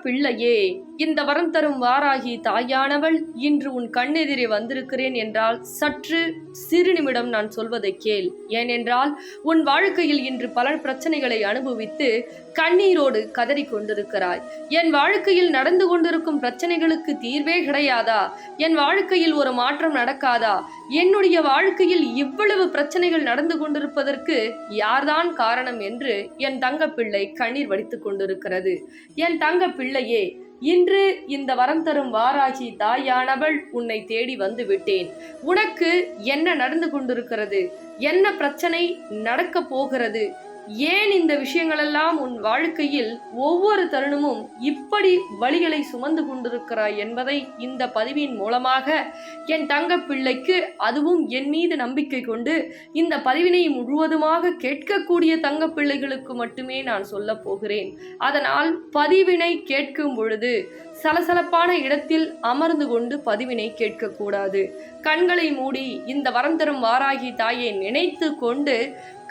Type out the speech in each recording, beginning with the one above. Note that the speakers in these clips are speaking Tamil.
பிள்ளையே, இந்த வரம் தரும் வாராகி தாயானவள் இன்று உன் கண்ணெதிரே வந்திருக்கிறேன் என்றால் சற்று சிறு நிமிடம் நான் சொல்வதை கேள். ஏனென்றால் உன் வாழ்க்கையில் இன்று பல பிரச்சனைகளை அனுபவித்து கண்ணீரோடு கதறி கொண்டிருக்கிறாய். என் வாழ்க்கையில் நடந்து கொண்டிருக்கும் பிரச்சனைகளுக்கு தீர்வே கிடையாதா? என் வாழ்க்கையில் ஒரு மாற்றம் நடக்காதா? என்னுடைய வாழ்க்கையில் இவ்வளவு பிரச்சனைகள் நடந்து கொண்டிருப்பதற்கு யார்தான் காரணம் என்று என் தங்கப்பிள்ளை கண்ணீர் வடித்துக் கொண்டிருக்கிறது. என் தங்க பிள்ளையே, இன்று இந்த வரம் தரும் வாராகி தாயானவள் உன்னை தேடி வந்து விட்டேன். உனக்கு என்ன நடந்து கொண்டிருக்கிறது? என்ன பிரச்சனை நடக்க போகிறது? ஏன் இந்த விஷயங்களெல்லாம் உன் வாழ்க்கையில் ஒவ்வொரு தருணமும் இப்படி வழிகளை சுமந்து கொண்டிருக்கிறாய் என்பதை இந்த பதிவின் மூலமாக என் தங்க பிள்ளைக்கு, அதுவும் என் மீது நம்பிக்கை கொண்டு இந்த பதிவினை முழுவதுமாக கேட்கக்கூடிய தங்க பிள்ளைகளுக்கு மட்டுமே நான் சொல்ல போகிறேன். அதனால் பதிவினை கேட்கும் பொழுது சலசலப்பான இடத்தில் அமர்ந்து கொண்டு பதிவினை கேட்கக்கூடாது. கண்களை மூடி இந்த வரம் தரும் வாராகி தாயை நினைத்து கொண்டு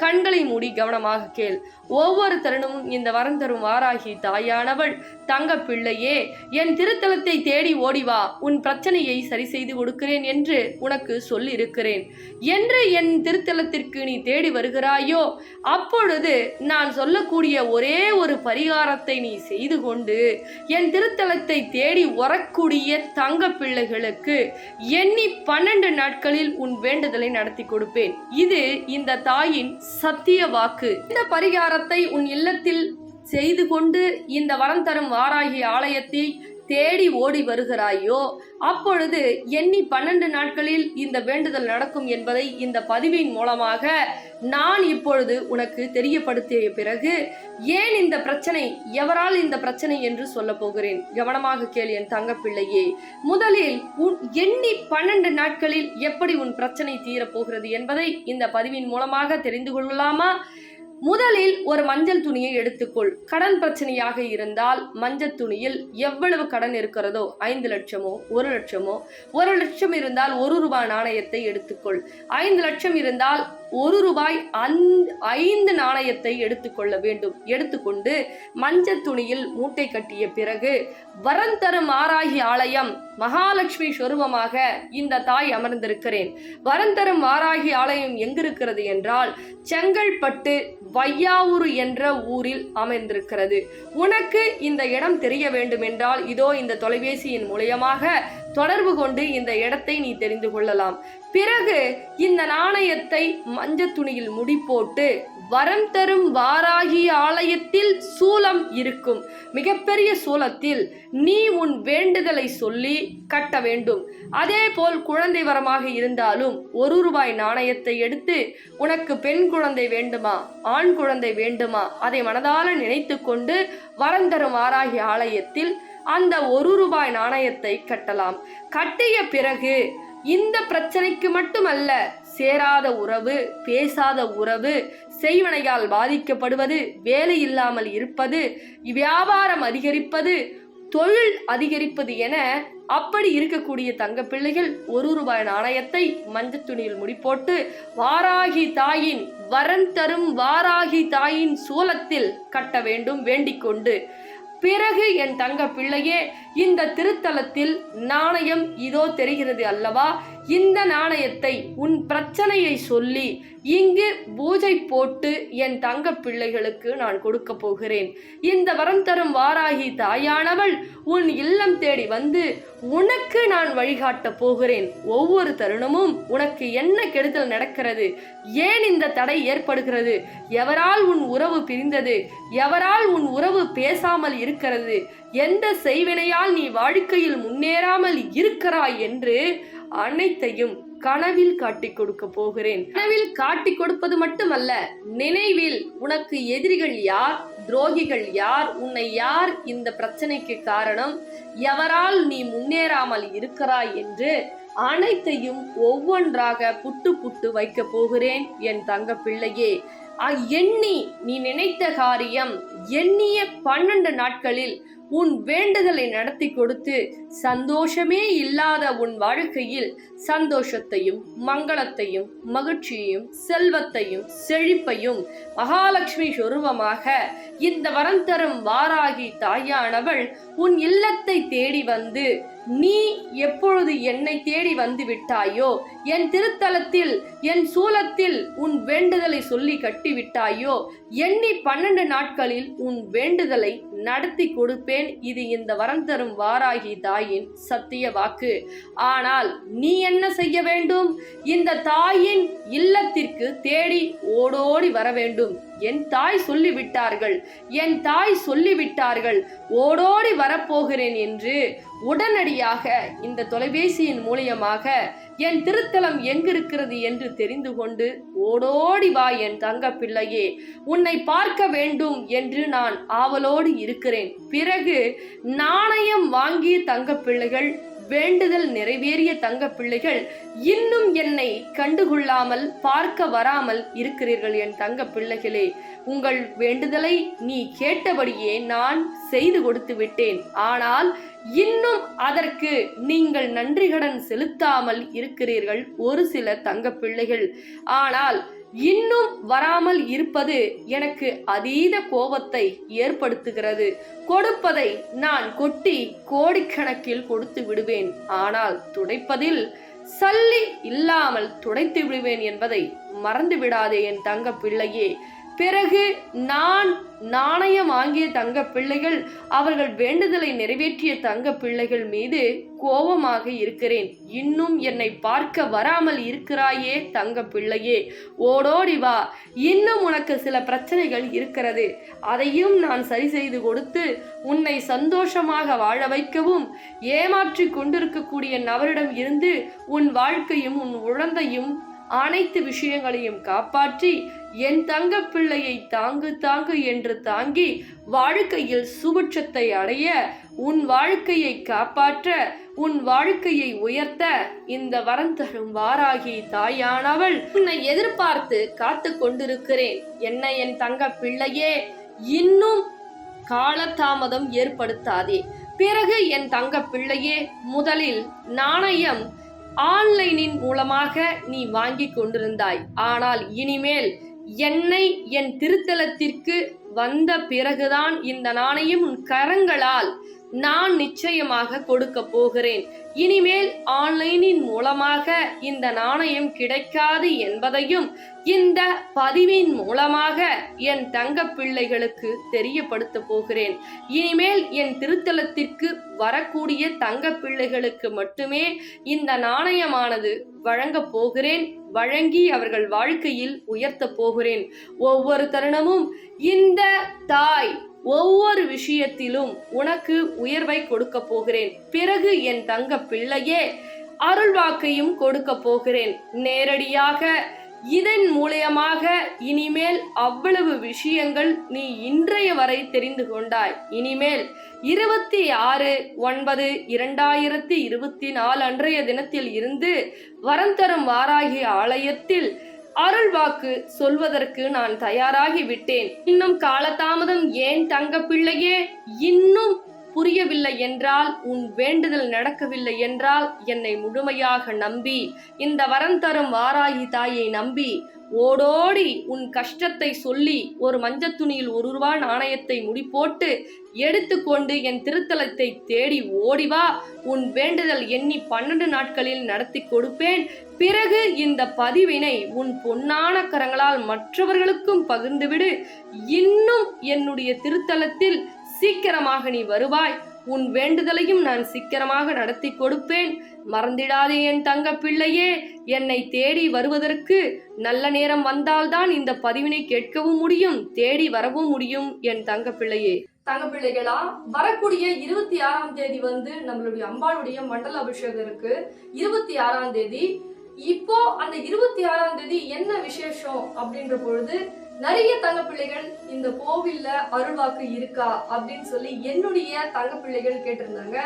கண்களை மூடி கவனமாக கேள். ஒவ்வொரு தருணமும் இந்த வரம் தரும் வாராகி தாயானவள், தங்க பிள்ளையே, என் திருத்தலத்தை தேடி ஓடிவா, உன் பிரச்சனையை சரி செய்து கொடுக்கிறேன் என்று உனக்கு சொல்லி இருக்கிறேன் என்று என் திருத்தலத்திற்கு நீ தேடி வருகிறாயோ, அப்பொழுது நான் சொல்லக்கூடிய ஒரே ஒரு பரிகாரத்தை நீ செய்து கொண்டு என் திருத்தலத்தை தேடி வரக்கூடிய தங்க பிள்ளைகளுக்கு எண்ணி 12 நாட்களில் உன் வேண்டுதலை நடத்தி கொடுப்பேன். இது இந்த தாயின் சத்திய வாக்கு. இந்த பரிகாரத்தை உன் இல்லத்தில் செய்து கொண்டு இந்த வரம் தரும் வாராகி ஆலயத்தை தேடி ஓடி வருகிறாயோ, அப்பொழுது எண்ணி 12 நாட்களில் இந்த வேண்டுதல் நடக்கும் என்பதை இந்த பதிவின் மூலமாக நான் இப்பொழுது உனக்கு தெரியப்படுத்திய பிறகு, ஏன் இந்த பிரச்சனை, எவரால் இந்த பிரச்சனை என்று சொல்ல போகிறேன். கவனமாக கேள் என் தங்க பிள்ளையே. முதலில் எண்ணி 12 நாட்களில் எப்படி உன் பிரச்சனை தீரப்போகிறது என்பதை இந்த பதிவின் மூலமாக தெரிந்து கொள்ளலாமா? முதலில் ஒரு மஞ்சள் துணியை எடுத்துக்கொள். கடன் பிரச்சனையாக இருந்தால் மஞ்சள் துணியில் எவ்வளவு கடன் இருக்கிறதோ, 5 லட்சமோ 1 லட்சமோ, 1 லட்சம் இருந்தால் 1 ரூபாய் நாணயத்தை எடுத்துக்கொள். 5 லட்சம் இருந்தால் 1 ரூபாய் 5 நாணயத்தை எடுத்துக்கொள்ள வேண்டும். எடுத்துக்கொண்டு மஞ்சள் துணியில் மூட்டை கட்டிய பிறகு வரம் தரும் வாராகி ஆலயம் மகாலட்சுமி சொரூபமாக இந்த தாய் அமர்ந்திருக்கிறேன். வரம் தரும் வாராகி ஆலயம் எங்கிருக்கிறது என்றால் செங்கல்பட்டு வையாவூர் என்ற ஊரில் அமைந்திருக்கிறது. உனக்கு இந்த இடம் தெரிய வேண்டும் என்றால் இதோ இந்த தொலைபேசியின் மூலமாக தொடர்பு கொண்டு இந்த இடத்தை நீ தெரிந்து கொள்ளலாம். பிறகு இந்த நாணயத்தை மஞ்சள் துணியில் முடி போட்டு வரம் தரும் வாராகி ஆலயத்தில் சூலம் இருக்கும். மிகப்பெரிய சூலத்தில் நீ உன் வேண்டுதலை சொல்லி கட்ட வேண்டும். அதே போல் குழந்தை வரமாக இருந்தாலும் 1 ரூபாய் நாணயத்தை எடுத்து, உனக்கு பெண் குழந்தை வேண்டுமா, ஆண் குழந்தை வேண்டுமா, அதை மனதால நினைத்து கொண்டு வரம் தரும் வாராகி ஆலயத்தில் அந்த 1 ரூபாய் நாணயத்தை கட்டலாம். கட்டிய பிறகு இந்த பிரச்சனைக்கு மட்டுமல்ல, சேராத உறவு, பேசாத உறவு, செய்வனையால் பாதிக்கப்படுவது, வேலை இல்லாமல் இருப்பது, வியாபாரம் அதிகரிப்பது, தொழில் அதிகரிப்பது என அப்படி இருக்கக்கூடிய தங்க பிள்ளைகள் 1 ரூபாய் நாணயத்தை மஞ்சள் துணியில் முடிப்போட்டு வாராகி தாயின், வரம் தரும் வாராகி தாயின் சூலத்தில் கட்ட வேண்டும் வேண்டிக் கொண்டு, பிறகு என் தங்க பிள்ளையே, இந்த திருத்தலத்தில் நாணயம் இதோ தெரிகிறது அல்லவா, இந்த நாணயத்தை உன் பிரச்சனையை சொல்லி இங்கு பூஜை போட்டு என் தங்க பிள்ளைகளுக்கு நான் கொடுக்க போகிறேன். இந்த வரம் தரும் வாராகி தாயானவள் உன் இல்லம் தேடி வந்து உனக்கு நான் வழிகாட்ட போகிறேன். ஒவ்வொரு தருணமும் உனக்கு என்ன கெடுதல் நடக்கிறது, ஏன் இந்த தடை ஏற்படுகிறது, எவரால் உன் உறவு பிரிந்தது, எவரால் உன் உறவு பேசாமல் இருக்கிறது, எந்த செய்வினையால் நீ வாழ்க்கையில் முன்னேறாமல் இருக்கிறாய் என்று அனைத்தையும் கனவில் காட்டி கொடுக்க போகிறேன். கனவில் காட்டி கொடுப்பது மட்டுமல்ல, நினைவில் உனக்கு எதிரிகள் யார், துரோகிகள் யார், உன்னை யார் இந்த பிரச்சனைக்கு காரணம், எவரால் நீ முன்னேறாமல் இருக்கிறாய் என்று அனைத்தையும் ஒவ்வொன்றாக புட்டு புட்டு வைக்க போகிறேன் என் தங்க பிள்ளையே. எண்ணி நீ நினைத்த காரியம் எண்ணிய 12 நாட்களில் உன் வேண்டுதலை நடத்தி கொடுத்து சந்தோஷமே இல்லாத உன் வாழ்க்கையில் சந்தோஷத்தையும் மங்களத்தையும் மகிழ்ச்சியையும் செல்வத்தையும் செழிப்பையும் மகாலட்சுமி சொரூபமாக இந்த வரம் தரும் வாராகி தாயானவள் உன் இல்லத்தை தேடி வந்து, நீ எப்பொழுது என்னை தேடி வந்து விட்டாயோ, என் திருத்தலத்தில் என் சூலத்தில் உன் வேண்டுதலை சொல்லி கட்டிவிட்டாயோ, எண்ணி 12 நாட்களில் உன் வேண்டுதலை நடத்தி கொடுப்பேன். இது இந்த வரம் தரும் வாராகி தாயின் சத்திய வாக்கு. ஆனால் நீ என்ன செய்ய வேண்டும்? இந்த தாயின் இல்லத்திற்கு தேடி ஓடோடி வர வேண்டும். என் தாய் சொல்லிவிட்டார்கள், என் தாய் சொல்லிவிட்டார்கள், ஓடோடி வரப்போகிறேன் என்று உடனடியாக இந்த தொலைபேசியின் மூலியமாக என் திருத்தலம் எங்கிருக்கிறது என்று தெரிந்து கொண்டு ஓடோடி வா என் தங்க பிள்ளையே, உன்னை பார்க்க வேண்டும் என்று நான் ஆவலோடு இருக்கிறேன். பிறகு நாணயம் வாங்கிய தங்க பிள்ளைகள், வேண்டுதல் நிறைவேறிய தங்க பிள்ளைகள் இன்னும் என்னை கண்டுகொள்ளாமல் பார்க்க வராமல் இருக்கிறீர்கள். என் தங்க பிள்ளைகளே, உங்கள் வேண்டுதலை நீ கேட்டபடியே நான் செய்து கொடுத்து விட்டேன். ஆனால் இன்னும் அதற்கு நீங்கள் நன்றிகடன் செலுத்தாமல் இருக்கிறீர்கள் ஒரு சில தங்க பிள்ளைகள். ஆனால் இன்னும் வராமல் இருப்பது எனக்கு அதீத கோபத்தை ஏற்படுத்துகிறது. கொடுப்பதை நான் கொட்டி கோடிக்கணக்கில் கொடுத்து விடுவேன், ஆனால் துடைப்பதில் சல்லி இல்லாமல் துடைத்து விடுவேன் என்பதை மறந்து விடாதே என் தங்க பிள்ளையே. பிறகு நான் நாணயம் வாங்கிய தங்க பிள்ளைகள், அவர்கள் வேண்டுதலை நிறைவேற்றிய தங்க பிள்ளைகள் மீது கோபமாக இருக்கிறேன். இன்னும் என்னை பார்க்க வராமல் இருக்கிறாயே தங்க பிள்ளையே, ஓடோடி வா. இன்னும் உனக்கு சில பிரச்சனைகள் இருக்கிறது, அதையும் நான் சரி செய்து கொடுத்து உன்னை சந்தோஷமாக வாழ வைக்கவும், ஏமாற்றி கொண்டிருக்கக்கூடிய நபரிடம் இருந்து உன் வாழ்க்கையும் உன் உழந்தையும் அனைத்து விஷயங்களையும் காப்பாற்றி என் தங்க பிள்ளையை தாங்கு தாங்கு என்று தாங்கி வாழ்க்கையில் சுபிட்சத்தை அடைய, உன் வாழ்க்கையை காப்பாற்ற, உன் வாழ்க்கையை உயர்த்த இந்த வரம் தரும் வாராகி தாயானவள் உன்னை எதிர்பார்த்து காத்து கொண்டிருக்கிறேன். என்ன என் தங்க பிள்ளையே, இன்னும் காலதாமதம் ஏற்படுத்தாதே. பிறகு என் தங்க பிள்ளையே, முதலில் நாணயம் ஆன்லைனின் மூலமாக நீ வாங்கி கொண்டிருந்தாய். ஆனால் இனிமேல் என்னை என் திருத்தலத்திற்கு வந்த பிறகுதான் இந்த நாணயம் உன் கரங்களால் நான் நிச்சயமாக கொடுக்க போகிறேன். இனிமேல் ஆன்லைனின் மூலமாக இந்த நாணயம் கிடைக்காது என்பதையும் இந்த பதிவின் மூலமாக என் தங்க பிள்ளைகளுக்கு தெரியப்படுத்த போகிறேன். இனிமேல் என் திருத்தலத்திற்கு வரக்கூடிய தங்க பிள்ளைகளுக்கு மட்டுமே இந்த நாணயமானது வழங்க போகிறேன். வழங்கி அவர்கள் வாழ்க்கையில் உயர்த்த போகிறேன். ஒவ்வொரு தருணமும் இந்த தாய் ஒவ்வொரு விஷயத்திலும் உனக்கு உயர்வை கொடுக்க போகிறேன். பிறகு என் தங்க பிள்ளையே, அருள்வாக்கையும் கொடுக்க போகிறேன் நேரடியாக. இதன் மூலமாக இனிமேல் அவ்வளவு விஷயங்கள் நீ இன்றைய வரை தெரிந்து கொண்டாய். இனிமேல் 26/9/2024 அன்றைய தினத்தில் இருந்து வரம் தரும் வாராகி ஆலயத்தில் அருள்வாக்கு சொல்வதற்கு நான் தயாராகி விட்டேன். இன்னும் காலதாமதம் ஏன் தங்க பிள்ளையே? இன்னும் புரியவில்லை என்றால், உன் வேண்டுதல் நடக்கவில்லை என்றால் என்னை முழுமையாக நம்பி, இந்த வரம் தரும் வாராகி தாயை நம்பி ஓடோடி உன் கஷ்டத்தை சொல்லி ஒரு மஞ்சள் துணியில் ₹1 நாணயத்தை முடி போட்டு எடுத்துக்கொண்டு என் திருத்தலத்தை தேடி ஓடிவா. உன் வேண்டுதல் எண்ணி 12 நாட்களில் நடத்தி கொடுப்பேன். பிறகு இந்த பதிவினை உன் பொன்னான கரங்களால் மற்றவர்களுக்கும் பகிர்ந்துவிடு. இன்னும் என்னுடைய திருத்தலத்தில் சீக்கிரமாக நீ வருவாய். உன் வேண்டுதலையும் நான் சீக்கிரமாக நடத்தி கொடுப்பேன். மறந்திடாதே என் தங்க பிள்ளையே, என்னை தேடி வருவதற்கு நல்ல நேரம் வந்தால்தான் இந்த பதிவினை கேட்கவும் முடியும், தேடி வரவும் முடியும் என் தங்க பிள்ளையே. தங்க பிள்ளைகளா, வரக்கூடிய 26ஆம் தேதி நம்மளுடைய அம்பாளுடைய மண்டல அபிஷேகம் இருக்கு. 26ஆம் தேதி. இப்போ அந்த 26ஆம் தேதி என்ன விசேஷம் அப்படின்ற பொழுது, நிறைய தங்க பிள்ளைகள் இந்த கோவில்ல அருள்வாக்கு இருக்கா அப்படின்னு சொல்லி என்னுடைய தங்க பிள்ளைகள் கேட்டிருந்தாங்க.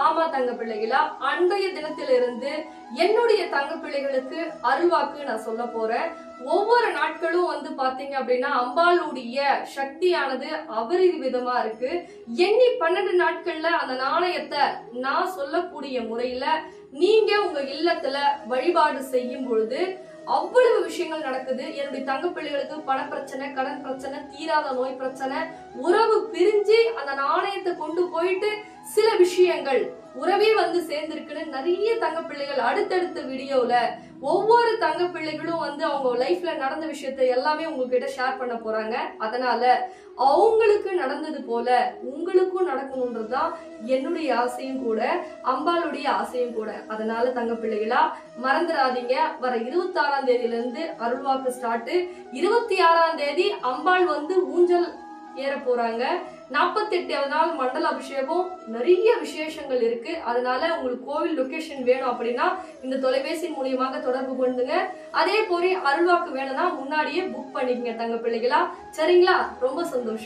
ஆமா தங்க பிள்ளைகளா, அன்றைய தினத்திலிருந்து என்னுடைய தங்க பிள்ளைகளுக்கு அருள்வாக்கு நான் சொல்ல போறேன். ஒவ்வொரு நாட்களும் பாத்தீங்க அப்படின்னா அம்பாளுடைய சக்தியானது அபரித விதமா இருக்கு. எண்ணி 12 நாட்கள்ல அந்த நாணயத்தை நான் சொல்லக்கூடிய முறையில நீங்க உங்க இல்லத்துல வழிபாடு செய்யும் பொழுது அவ்வளவு விஷயங்கள் நடக்குது. என்னுடைய தங்க பிள்ளைகளுக்கு பண பிரச்சனை, கடன் பிரச்சனை, தீராத நோய் பிரச்சனை, உறவு பிரிஞ்சு அந்த நாணயத்தை கொண்டு போயிட்டு சில விஷயங்கள் உறவே சேர்ந்திருக்குன்னு நிறைய தங்க பிள்ளைகள் அடுத்தடுத்த வீடியோல ஒவ்வொரு தங்க பிள்ளைகளும் அவங்க லைஃப்ல நடந்த விஷயத்தை எல்லாமே உங்ககிட்ட ஷேர் பண்ண போறாங்க. அதனால அவங்களுக்கு நடந்தது போல உங்களுக்கும் நடக்கணும்ன்றதுதான் என்னுடைய ஆசையும் கூட, அம்பாளுடைய ஆசையும் கூட. அதனால தங்க பிள்ளைகளா மறந்துடாதீங்க, வர 26ஆம் தேதியில இருந்து அருள்வாக்கு ஸ்டார்ட். 26ஆம் தேதி அம்பாள் ஊஞ்சல் ஏற போறாங்க. 48வது நாள் மண்டல அபிஷேகம், நிறைய விசேஷங்கள் இருக்கு. அதனால உங்களுக்கு கோவில் லொகேஷன் வேணும் அப்படின்னா இந்த தொலைபேசி மூலியமாக தொடர்பு கொண்டுங்க. அதே போல அருள்வாக்கு வேணும்னா முன்னாடியே புக் பண்ணிக்கங்க தங்க பிள்ளைகளா. சரிங்களா? ரொம்ப சந்தோஷம்.